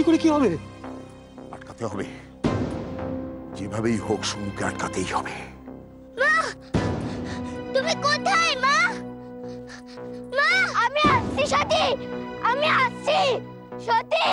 করে কি হবে? আটকাতে হবে, যেভাবেই হোক সমুকে আটকাতেই হবে। মা, তুমি কোথায় মা? মা, আমি আসছি সতী, আমি আসছি সতী।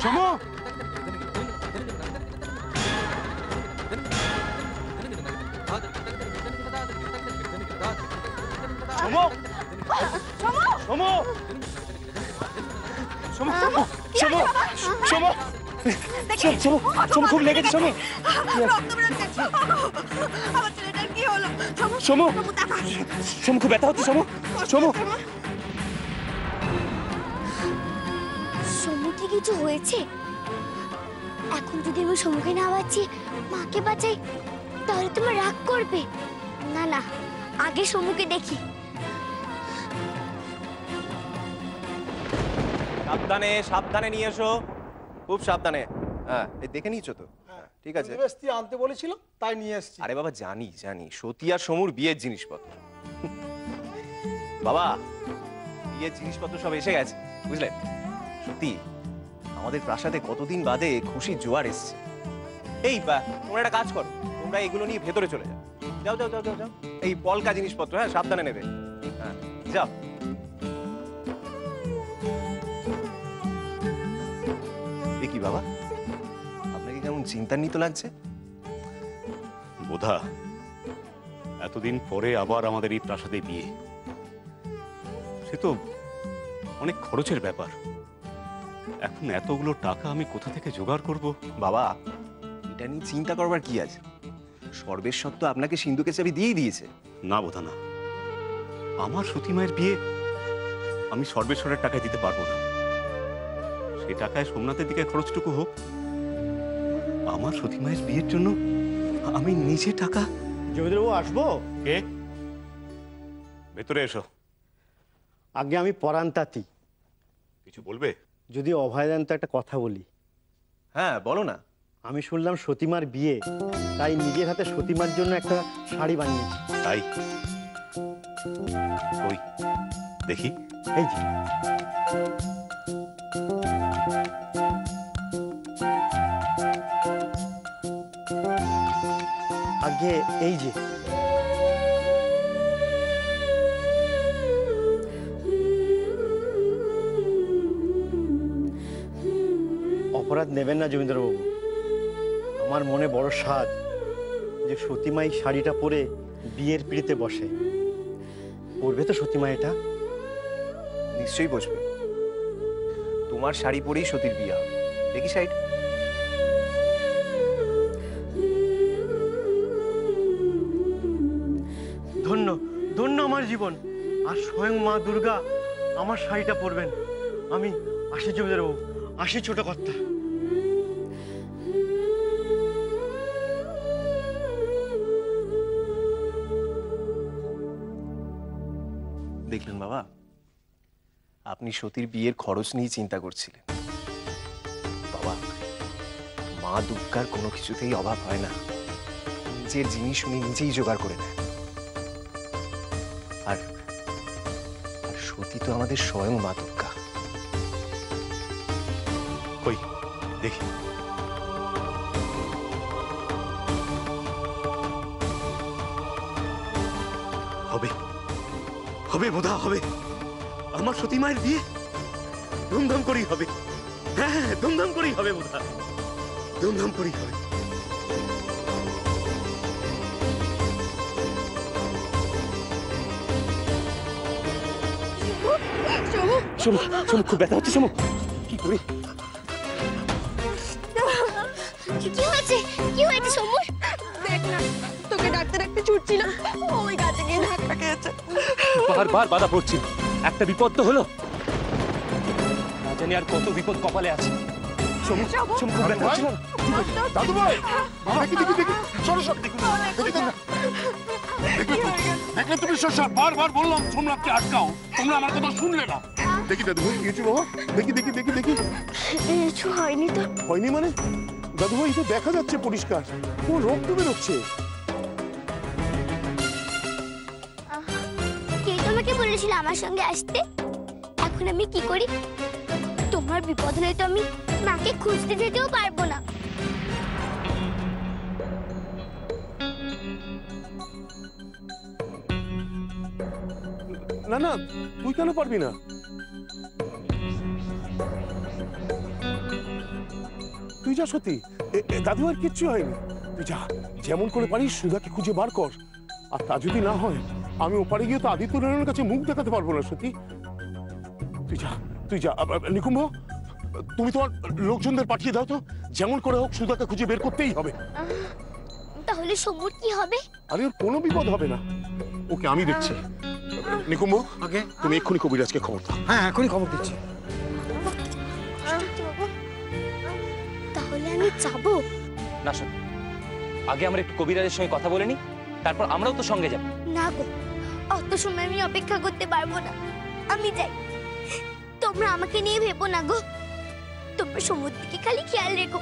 সমু, সমু, সমু, সমু, সমু, সমু, সমু খুব লেগেছে সমু। সমু, সমু খুব ব্যথা হচ্ছে সমু, সমু। সমুকে কিছু হয়েছে? এখন যদি আমি সমুকে না বাঁচি, মাকে বাঁচাই, তাহলে তুমি রাগ করবে। না না, আগে সমুকে দেখি। সাবধানে সাবধানে নিয়ে এসো, খুব সাবধানে। হ্যাঁ, এই দেখে নিয়েছো তো? ঠিক আছে। বেস্তি আনতে বলেছিল, তাই নিয়ে এসেছি। আরে বাবা, জানি জানি, সতী আর সমুর বিয়ের জিনিসপত্র। বাবা, বিয়ের জিনিসপত্র সব এসে গেছে, বুঝলেন? সত্যি আমাদের প্রাসাদে কতদিন বাদে খুশির জোয়ার এসছে। এই তোমরা একটা কাজ করো, তোমরা এগুলো নিয়ে ভেতরে চলে যাও। যাও যাও যাও যাও যাও, এই পলকা জিনিসপত্র, হ্যাঁ সাবধানে নেবে। হ্যাঁ যাও। এ কি বাবা, আপনাকে কেমন চিন্তান্বিত লাগছে? বোধা, এতদিন পরে আবার আমাদের এই প্রাসাদে বিয়ে, সে তো অনেক খরচের ব্যাপার। এখন এতগুলো টাকা আমি কোথা থেকে জোগাড় করব? বাবা, এটা নিয়ে চিন্তা করবার কি আছে? সর্বেশ্বর তো আপনাকে সিন্ধুকে চাবি দিয়েই দিয়েছে। না বোধা না, আমার সতীমায়ের বিয়ে আমি সর্বেশ্বরের টাকায় দিতে পারবো না। সে টাকায় সোমনাথের দিকে খরচটুকু হোক। আমার সতীমায়ের বিয়ের জন্য আমি নিজে টাকা। জমিদারবাবু, আসবো? কে? ভেতরে এসো। আগে আমি পরাণ তাঁতি। কিছু বলবে? যদি অভয় দেন তো একটা কথা বলি। হ্যাঁ বলো না। আমি শুনলাম সতীমার বিয়ে, তাই নিজের হাতে সতীমার জন্য একটা শাড়ি বানিয়েছি। তাই? ওই দেখি। এই যে। আগে এই যে। অপরাধ নেবেন না জমিদারবাবু, আমার মনে বড় সাধ যে সতীমাই শাড়িটা পরে বিয়ের পিড়িতে বসে। পরবে তো সতীমা এটা? নিশ্চয়ই বসবে। তোমার শাড়ি পরেই সতীর বিয়ে হবে। দেখি শাড়িটা। ধন্য ধন্য আমার জীবন, আর স্বয়ং মা দুর্গা আমার শাড়িটা পরবেন। আমি আসি জমিদারবাবু, আসি ছোট কর্তা। দেখলেন বাবা, আপনি সতীর বিয়ের খরচ নিয়ে চিন্তা করছিলেন। বাবা, মা দুর্গার কোনো কিছুতেই অভাব হয় না। নিজের জিনিস উনি নিজেই জোগাড় করে দেন। আর সতী তো আমাদের স্বয়ং মা দুর্গা। কই দেখি। হবে হবে বোধা হবে, আমার সতী মায়ের বিয়ে ধুমধাম করেই হবে। হ্যাঁ হ্যাঁ, ধুমধাম করেই হবে বোধা, ধুমধাম করেই হবে। সমু, সমু খুব ব্যথা হচ্ছে সমু, কি করি? কি হয়েছে? কি হয়েছে সমুর? দেখ না, তোকে ডাকতে ডাকতে ছুটছিলাম, ওই গাছে গিয়ে ধাক্কা খেয়েছে। বারবার বাধা পড়ছি, একটা বিপদ তো হলো, না জানি আর কত বিপদ কপালে আছে। সমু, সমু খুব ব্যথা হচ্ছে না? দাদু ভাই, দেখি দেখি দেখি, সরো সর, দেখি দেখি না। দেখলে তুমি সর, বারবার বললাম সোমনাথকে আটকাও, তোমরা আমার কথা শুনলে না। দেখি দাদু ভাই, কি হয়েছে বাবা? দেখি দেখি দেখি দেখি। কিছু হয়নি তো? হয়নি মানে? দাদু ভাই, এটা দেখা যাচ্ছে পরিষ্কার, ও রক্ত বেরোচ্ছে। কে তোমাকে বলেছিল আমার সঙ্গে আসতে? এখন আমি কি করি? তোমার বিপদ হলে তো আমি মাকে খুঁজতে যেতেও পারবো না। না না, তুই কেন পারবি না? তুই যা সত্যি, দাদু আর কিচ্ছু হয়নি। তুই যা, যেমন করে পারিস সুধাকে খুঁজে বার কর। আর তা যদি না হয়, আমি ওপারে গিয়ে তো আদিত্য নারায়ণের কাছে মুখ দেখাতে পারবো না সত্যি। তুই যা, তুই যা। নিকুম্ভ, তুমি তোমার লোকজনদের পাঠিয়ে দাও তো, যেমন করে হোক সুধাকে খুঁজে বের করতেই হবে। তাহলে সমুর কি হবে? আরে ওর কোনো বিপদ হবে না, ওকে আমি দেখছি। নিকুম্ভ, আগে তুমি এক্ষুনি কবিরাজকে খবর দাও। হ্যাঁ, এখনই খবর দিচ্ছি। তাহলে আমি যাবো? না শোন, আগে আমরা একটু কবিরাজের সঙ্গে কথা বলে নি, তারপর আমরাও তো সঙ্গে যাব। না গো, অত সময় আমি অপেক্ষা করতে পারবো না, আমি যাই। তোমরা আমাকে নিয়ে ভেবো না গো, তোমরা সমুদ্রকে খালি খেয়াল রেখো,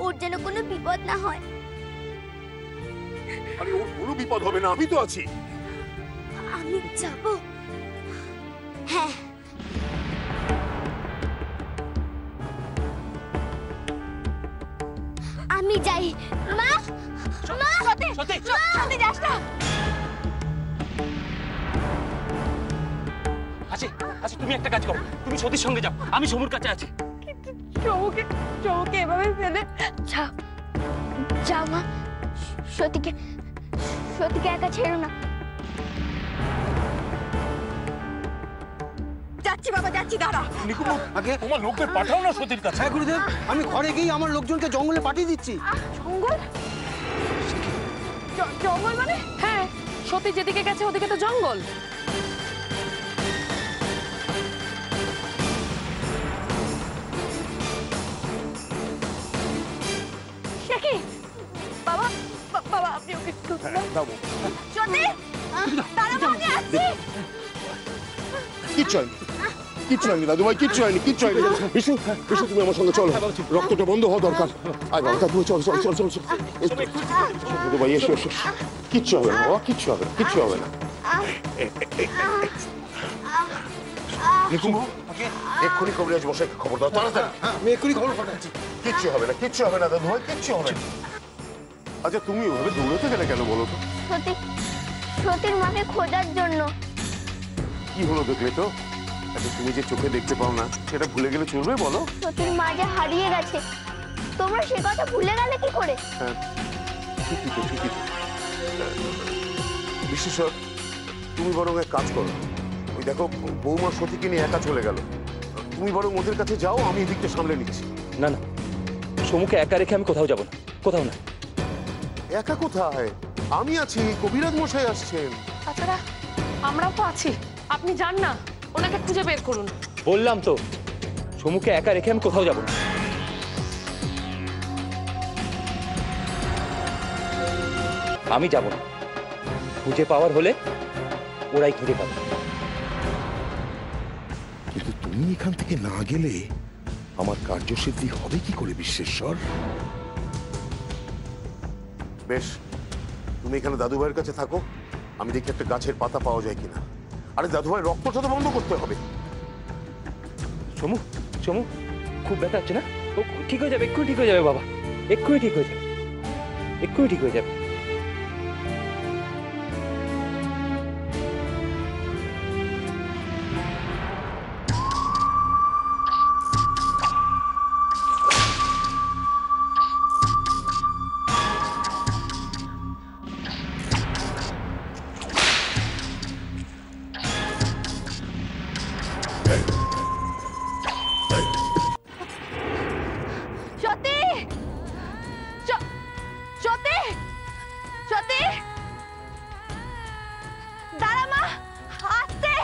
ওর যেন কোনো বিপদ না হয়। আরে ওর কোনো বিপদ হবে না, আমি তো আছি। আমি যাবো। হ্যাঁ, আমি যাই। মা, মা, সত্যি সত্যি যাস না। আচ্ছা আচ্ছা, তুমি একটা কাজ করো, তুমি সতীর সঙ্গে যাও, আমি সমুর কাছে আছি। চৌকে এভাবে ফেলে যাও, যাও মা, সতীকে একা ছেড়ো না। যাচ্ছি বাবা, যাচ্ছি, দাঁড়া। নিকুম্ভ, আগে তোমার লোকদের পাঠাও না সতীর কাছে। হ্যাঁ গুরুদেব, আমি ঘরে গিয়ে আমার লোকজনকে জঙ্গলে পাঠিয়ে দিচ্ছি। জঙ্গল? জঙ্গল মানে? হ্যাঁ, সতী যেদিকে গেছে ওদিকে তো জঙ্গল। সে কি? বাবা, বাবা আপনি ওকে একটু দাও। সতী, দাঁড়াবো, আমি আসছি। কিচ্ছু হয়নি, কিচ্ছু হয়নি দাদু ভাই, কিচ্ছু হয়নি, কিচ্ছু হয়নি। বিশু, বিশু তুমি আমার সঙ্গে চলো, রক্তটা বন্ধ হওয়া দরকার। আয় বাবা, দাদু ভাই চল চল চল চল চল। দাদু ভাই এসো এসো, কিচ্ছু হবে না বাবা, কিচ্ছু হবে না, কিচ্ছু হবে না। নিকুম্ভ, এক্ষুনি কবিরাজ বসে খবর দাও তাড়াতাড়ি। আমি এক্ষুনি খবর পাঠাচ্ছি। কিচ্ছু হবে না, কিচ্ছু হবে না দাদু ভাই, কিচ্ছু হবে না। আচ্ছা তুমি ওভাবে দৌড়াতে গেলে কেন বলো তো? সতীর মাকে খোঁজার জন্য। কি হলো দেখলে তো? আচ্ছা তুমি যে চোখে দেখতে পাও না, সেটা ভুলে গেলে চলবে বলো? সতীর মা যে হারিয়ে গেছে, তোমরা সে কথা ভুলে গেলে কি করে? হ্যাঁ ঠিকই তো, ঠিকই তো। বিশেষত তুমি বরং এক কাজ করো, ওই দেখো বৌমা সতীকে নিয়ে একা চলে গেল, তুমি বরং ওদের কাছে যাও, আমি এদিকটা সামলে নিচ্ছি। না না, সমুকে একা রেখে আমি কোথাও যাব না, কোথাও না। একা কোথায়? আমি আছি, কবিরাজ মশাই আসছেন। তাছাড়া আমরাও তো আছি, আপনি যান না, ওনাকে খুঁজে বের করুন। বললাম তো, সমুকে একা রেখে আমি কোথাও যাব না। আমি যাব না, খুঁজে পাওয়ার হলে ওরাই খুঁজে পাবে। কিন্তু তুমি এখান থেকে না গেলে আমার কার্যসিদ্ধি হবে কি করে বিশ্বেশ্বর? বেশ, তুমি এখানে দাদু ভাইয়ের কাছে থাকো, আমি দেখি একটা গাছের পাতা পাওয়া যায় কিনা। আরে দাদু ভাই রক্তটা তো বন্ধ করতে হবে। সমু সমু খুব ব্যথা হচ্ছে না? ও ঠিক হয়ে যাবে, এক্ষুনি ঠিক হয়ে যাবে বাবা, এক্ষুনি ঠিক হয়ে যাবে, এক্ষুনি ঠিক হয়ে যাবে। সত্যি সত্যি সত্যি দাঁড়া মা, আস্তে।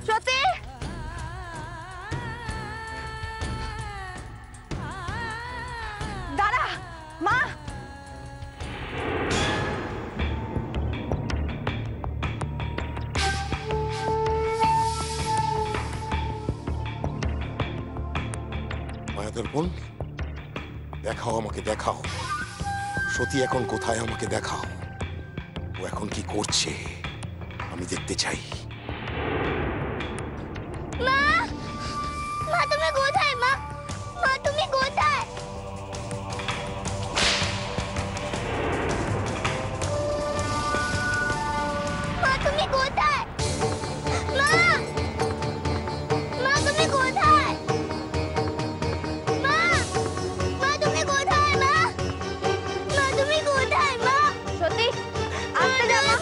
সত্যি দাঁড়া মা। মায়াদের বোন, দেখাও আমাকে, দেখাও সতী এখন কোথায়, আমাকে দেখাও। ও এখন কি করছে আমি দেখতে চাই। মা, মা তুমি কোথায়? মা, মা তুমি কোথায়? মা তুমি কোথায়? মা, মা তুমি কোথায়? মা, মা তুমি কোথায়? মা, মা তুমি কোথায়? মা সত্যি আস্তে যা মা।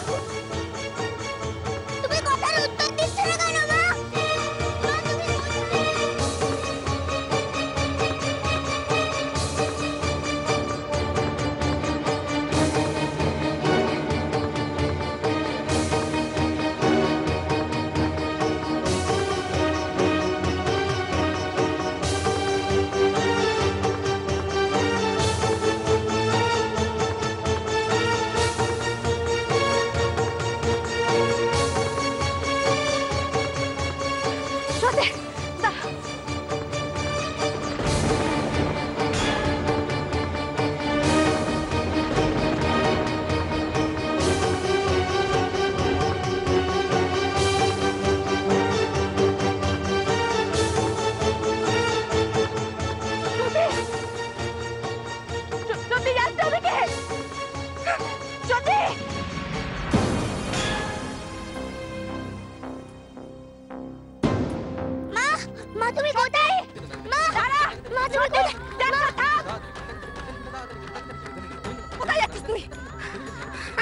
তুমি কথার উত্তর দিচ্ছ না কেন? মা, মা তুমি কোথায়? সত্যি দাঁড়া। সত্যি যাচ্ছে ওদিকে। সত্যি মা, মা তুমি কোথায়? মা, দাঁড়া। মা তুমি কোথায়? দাঁড়া, থাক। কোথায় যাচ্ছিস তুই?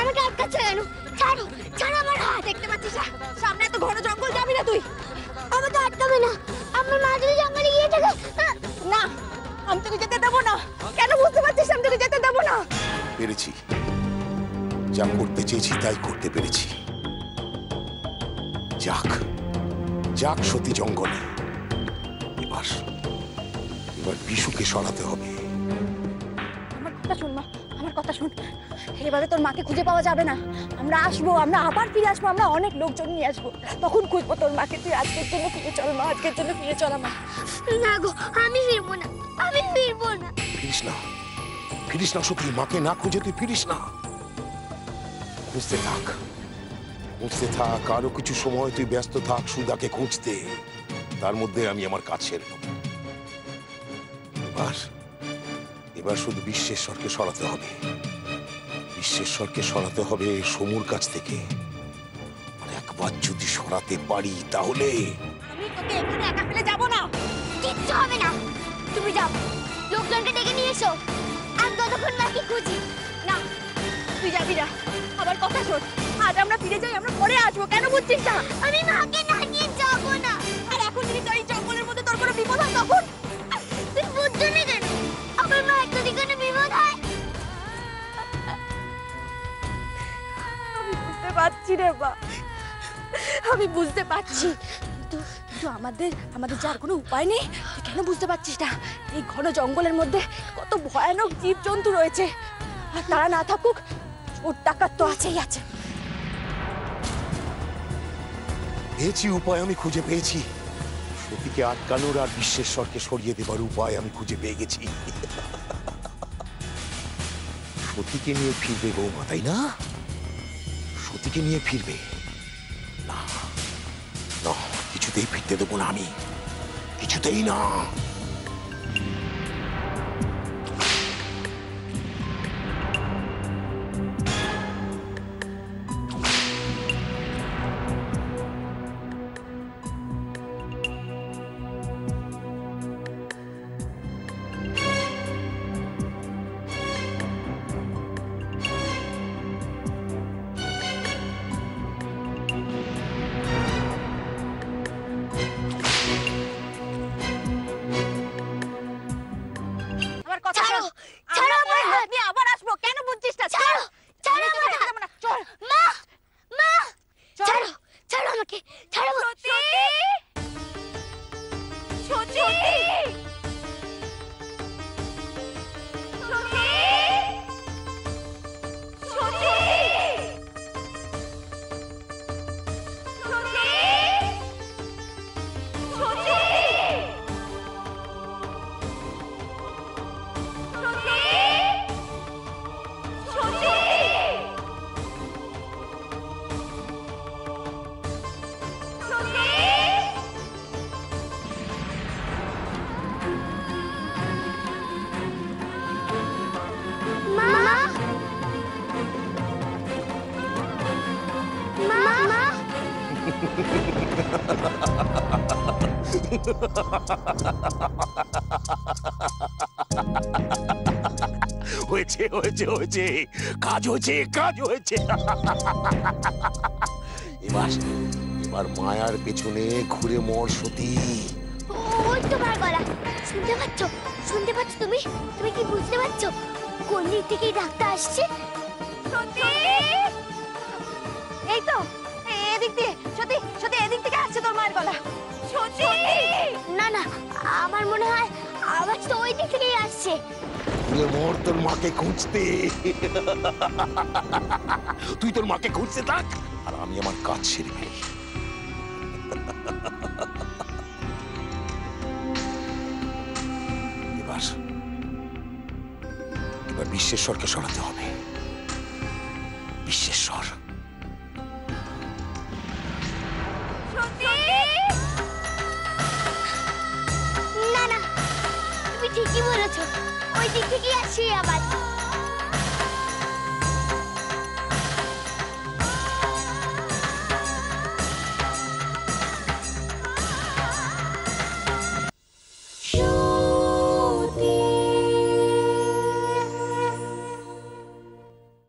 আমাকে আটকাচ্ছ কেন? ছাড়ো, ছাড়ো আমার হাত। দেখতে পাচ্ছিস না? সামনে এত ঘন জঙ্গল, যাবি না তুই? আমাকে আটকাবে না। আমার মা যদি জঙ্গলে গিয়ে থাকে। না, আমি তোকে যেতে দেবো না। কেন বুঝতে পারছিস আমি তোকে যেতে দেবো না? পেরেছি, যা করতে চেয়েছি তাই করতে পেরেছি। যাক যাক সতী জঙ্গলে। এবার এবার বিশুকে সরাতে হবে। আমার কথা শোন মা, আমার কথা শোন। এবারে তোর মাকে খুঁজে পাওয়া যাবে না। আমরা আসবো, আমরা আবার ফিরে আসবো, আমরা অনেক লোকজন নিয়ে আসবো, তখন খুঁজবো তোর মাকে। তুই আজকের জন্য ফিরে চল মা, আজকের জন্য ফিরে চল আমার। না গো, আমি ফিরবো না, আমি ফিরবো না। ফিরিস না, ফিরিস না সতী, মাকে না খুঁজে তুই ফিরিস না। খুঁজতে থাক, খুঁজতে থাক, আরো কিছু সময় তুই ব্যস্ত থাক সুধাকে খুঁজতে। তার মধ্যে আমি আমার কাজ সেরে নেব। এবার এবার শুধু বিশ্বেশ্বরকে সরাতে হবে। বিশ্বেশ্বরকে সরাতে হবে সমুর কাছ থেকে। আর একবার যদি সরাতে পারি তাহলে আমি তোকে এখানে একা ফেলে যাবো না। কিচ্ছু হবে না, তুমি যাও, লোকজনকে ডেকে নিয়ে এসো। আমি ততক্ষণ মাকে খুঁজি। না, তুই যাবি না। আমার কথা শোন, আজ আমরা ফিরে যাই, আমরা পরে আসবো। কেন বুঝছিস না? আমি মাকে না নিয়ে যাবো না। আর এখন যদি তোর এই জঙ্গলের মধ্যে তোর কোনো বিপদ হয় তখন? তুই বুঝছো না কেন? আমার মা যদি কোনো বিপদ হয়। আমি বুঝতে পারছি রে মা, আমি বুঝতে পারছি, কিন্তু কিন্তু আমাদের যার কোনো উপায় নেই। তুই কেন বুঝতে পারছিস না? এই ঘন জঙ্গলের মধ্যে কত ভয়ানক জীবজন্তু রয়েছে, আর তারা না থাকুক, চোর ডাকাত তো আছেই আছে। পেয়েছি উপায়, আমি খুঁজে পেয়েছি। সতীকে আটকানোর আর বিশ্বেশ্বরকে সরিয়ে দেবার উপায় আমি খুঁজে পেয়ে গেছি। সতীকে নিয়ে ফিরবে বৌমা, তাই না? সতীকে নিয়ে ফিরবে না, না, কিছুতেই ফিরতে দেবো না আমি, কিছুতেই না। আমার কথা ছাড়ো, শোন। ছাড়ো আমরা আমার হাত। আমি আবার আসবো, কেন বুঝছিস না? ছাড়ো, ছাড়ো আমি তোকে আমার যেতে দেবো না। চল। মা, মা, চল। ছাড়ো, ছাড়ো আমাকে, ছাড়ো। সত্যি? সত্যি? সত্যি? সত্যি? সত্যি? সত্যি? সত্যি? মা, মা, মা, হয়েছে, হয়েছে, হয়েছে, কাজ হয়েছে, কাজ হয়েছে। এবার এবার মায়ার পেছনে ঘুরে মর সতী। ওই তোমার গলা। শুনতে পাচ্ছ? শুনতে পাচ্ছ তুমি? তুমি কি বুঝতে পারছো? কোন দিক থেকে এই ডাকটা আসছে? সত্যি? এই তো, এদিক দিয়ে। সত্যি, সত্যি এদিক থেকে আসছে তোর মায়ের গলা। সত্যি? না না, আমার মনে হয় আওয়াজ তো ওই দিক থেকেই আসছে। ঘুরে মর তোর মাকে খুঁজতে। তুই তোর মাকে খুঁজতে থাক, আর আমি আমার কাজ সেরে ফেলি। এবার এবার বিশ্বেশ্বরকে সরাতে হবে। বিশ্বেশ্বর। সত্যি? না না, তুমি ঠিকই বলেছো, ওই দিক থেকেই আসছে এই আওয়াজ।